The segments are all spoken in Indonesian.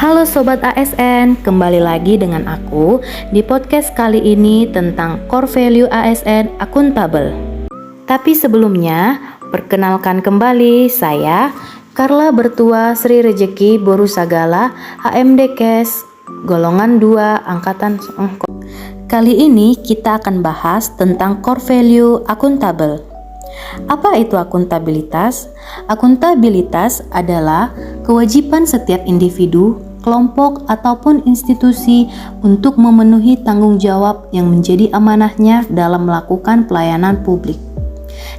Halo Sobat ASN, kembali lagi dengan aku di podcast kali ini tentang core value ASN akuntabel. Tapi sebelumnya, perkenalkan kembali saya Carla Bertua Sri Rejeki Borusagala HMD Kes golongan 2 angkatan. Kali ini kita akan bahas tentang core value akuntabel. Apa itu akuntabilitas? Akuntabilitas adalah kewajiban setiap individu, kelompok, ataupun institusi untuk memenuhi tanggung jawab yang menjadi amanahnya dalam melakukan pelayanan publik.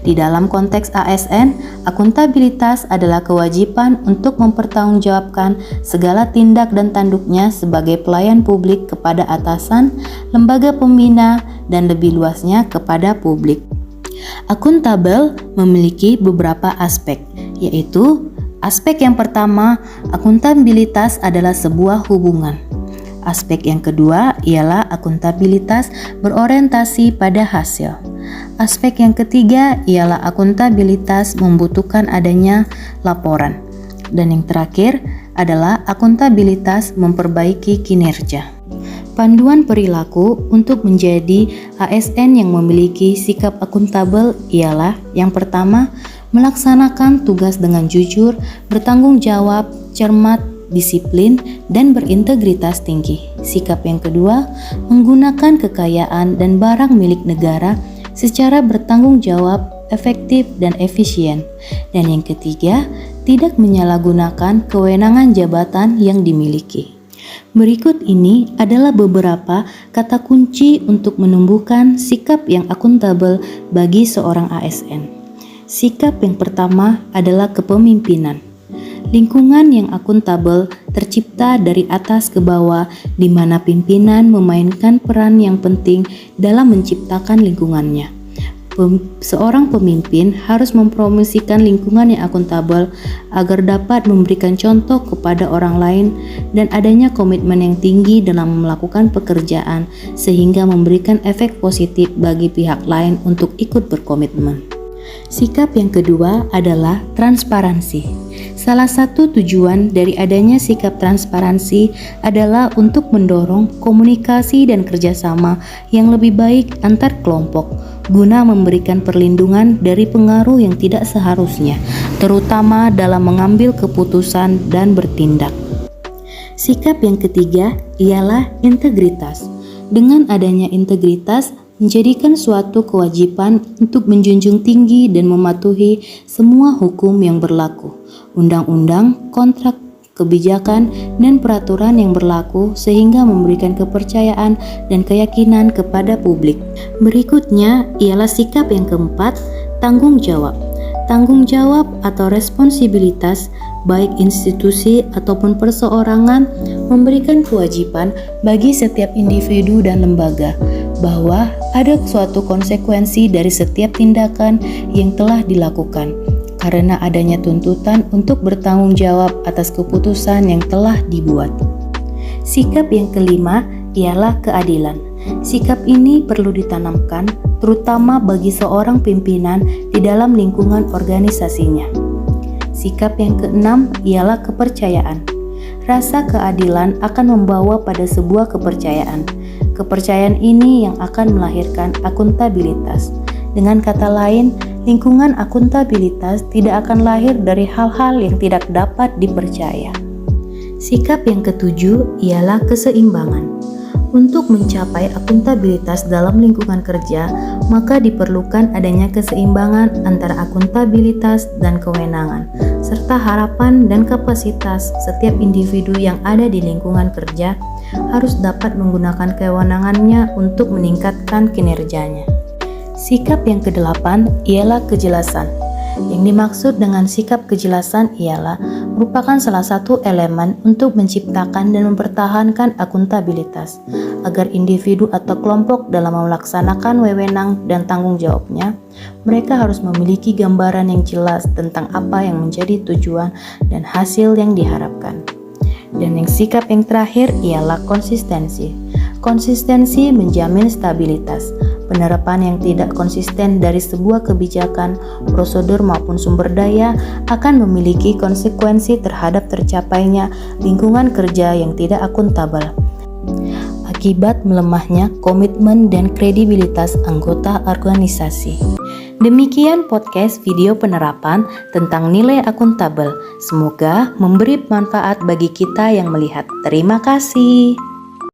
Di dalam konteks ASN, akuntabilitas adalah kewajiban untuk mempertanggungjawabkan segala tindak dan tanduknya sebagai pelayan publik kepada atasan, lembaga pembina, dan lebih luasnya kepada publik. Akuntabel memiliki beberapa aspek, yaitu aspek yang pertama, akuntabilitas adalah sebuah hubungan. Aspek yang kedua ialah akuntabilitas berorientasi pada hasil. Aspek yang ketiga ialah akuntabilitas membutuhkan adanya laporan. Dan yang terakhir adalah akuntabilitas memperbaiki kinerja. Panduan perilaku untuk menjadi ASN yang memiliki sikap akuntabel ialah yang pertama, melaksanakan tugas dengan jujur, bertanggung jawab, cermat, disiplin, dan berintegritas tinggi. Sikap yang kedua, menggunakan kekayaan dan barang milik negara secara bertanggung jawab, efektif, dan efisien. Dan yang ketiga, tidak menyalahgunakan kewenangan jabatan yang dimiliki. Berikut ini adalah beberapa kata kunci untuk menumbuhkan sikap yang akuntabel bagi seorang ASN. Sikap yang pertama adalah kepemimpinan. Lingkungan yang akuntabel tercipta dari atas ke bawah, di mana pimpinan memainkan peran yang penting dalam menciptakan lingkungannya. Seorang pemimpin harus mempromosikan lingkungan yang akuntabel agar dapat memberikan contoh kepada orang lain dan adanya komitmen yang tinggi dalam melakukan pekerjaan sehingga memberikan efek positif bagi pihak lain untuk ikut berkomitmen. Sikap yang kedua adalah transparansi. Salah satu tujuan dari adanya sikap transparansi adalah untuk mendorong komunikasi dan kerjasama yang lebih baik antar kelompok guna memberikan perlindungan dari pengaruh yang tidak seharusnya, terutama dalam mengambil keputusan dan bertindak. Sikap yang ketiga ialah integritas. Dengan adanya integritas, menjadikan suatu kewajiban untuk menjunjung tinggi dan mematuhi semua hukum yang berlaku, undang-undang, kontrak, kebijakan, dan peraturan yang berlaku sehingga memberikan kepercayaan dan keyakinan kepada publik. Berikutnya ialah sikap yang keempat, tanggung jawab. Tanggung jawab atau responsibilitas baik institusi ataupun perseorangan memberikan kewajiban bagi setiap individu dan lembaga bahwa ada suatu konsekuensi dari setiap tindakan yang telah dilakukan karena adanya tuntutan untuk bertanggung jawab atas keputusan yang telah dibuat. Sikap yang kelima ialah keadilan. Sikap ini perlu ditanamkan terutama bagi seorang pimpinan di dalam lingkungan organisasinya. Sikap yang keenam ialah kepercayaan. Rasa keadilan akan membawa pada sebuah kepercayaan. Kepercayaan ini yang akan melahirkan akuntabilitas. Dengan kata lain, lingkungan akuntabilitas tidak akan lahir dari hal-hal yang tidak dapat dipercaya. Sikap yang ketujuh ialah keseimbangan. Untuk mencapai akuntabilitas dalam lingkungan kerja, maka diperlukan adanya keseimbangan antara akuntabilitas dan kewenangan, serta harapan dan kapasitas setiap individu yang ada di lingkungan kerja harus dapat menggunakan kewenangannya untuk meningkatkan kinerjanya. Sikap yang kedelapan ialah kejelasan. Yang dimaksud dengan sikap kejelasan ialah merupakan salah satu elemen untuk menciptakan dan mempertahankan akuntabilitas agar individu atau kelompok dalam melaksanakan wewenang dan tanggung jawabnya, mereka harus memiliki gambaran yang jelas tentang apa yang menjadi tujuan dan hasil yang diharapkan. Dan yang sikap yang terakhir ialah konsistensi. Konsistensi menjamin stabilitas. Penerapan yang tidak konsisten dari sebuah kebijakan, prosedur maupun sumber daya akan memiliki konsekuensi terhadap tercapainya lingkungan kerja yang tidak akuntabel. Akibat melemahnya komitmen dan kredibilitas anggota organisasi. Demikian podcast video penerapan tentang nilai akuntabel. Semoga memberi manfaat bagi kita yang melihat. Terima kasih.